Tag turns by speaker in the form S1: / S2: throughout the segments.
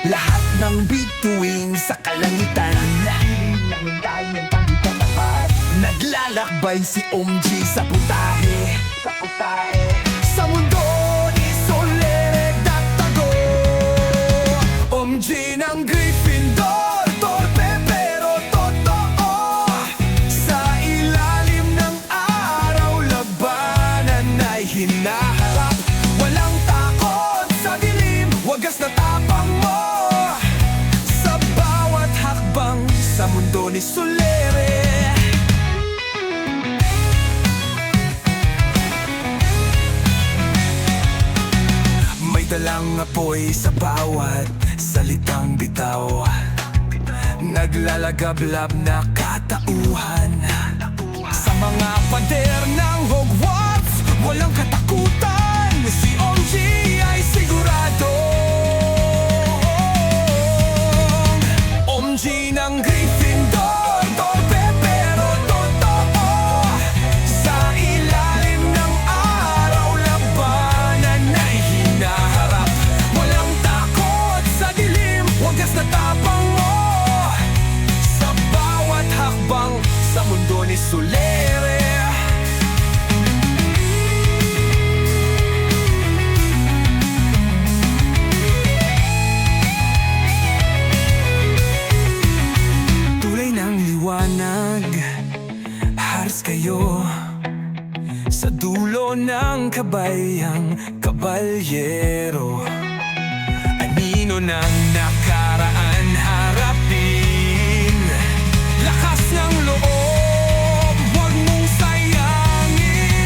S1: Lahat ng bituin sa kalangitan, naglalakbay si OMG sa putahe, sa mundo ni Soler at Tago. OMG ng Gryffindor, torpe pero totoo. Sa ilalim ng araw, labanan ay hinaharap. Walang takot sa dilim, wagas na tapang mo. Sa bawat hakbang sa mundo ni Solere, may dalang apoy sa bawat salitang bitaw. Naglalagablab na katauhan. Sa mga pader ng Hogwarts, walang katakutan. Si OMG ay sigurado. OMG ng Gryffindor, torpe pero totoo. Sa ilalim ng araw, labanan ay hinaharap. Walang takot sa dilim, wagas na tapang mo. Sa bawat hakbang sa mundo ni Solere, haras kayo sa dulo ng kabayang kabalyero. Anino ng nakaraan harapin, lakas ng loob, huwag mong sayangin.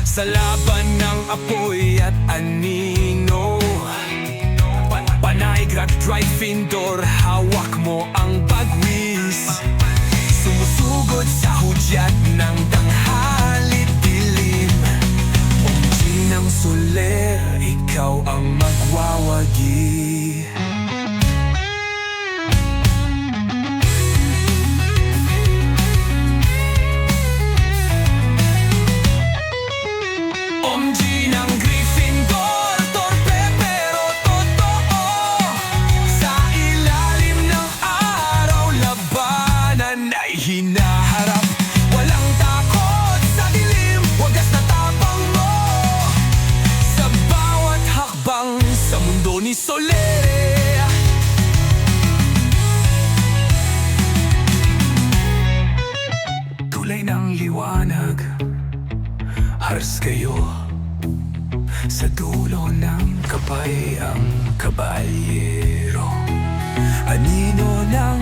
S1: Sa laban ng apoy at anino, Panay at Gryffindor, hawak mo ang bagwis. Sumusugod sa hudyat ng tanghali dilim. OMG ng Soler, ikaw ang magwawagi. OMG ng Gryffindor, torpe pero totoo. Sa ilalim ng araw, labanan ay hinaharap. Walang takot sa dilim, wagas na tapang mo. Sa bawat hakbang sa mundo ni Solere, tulay ng liwanag, haras kayo sa dulo ng kabayang kabalyero. Anino ng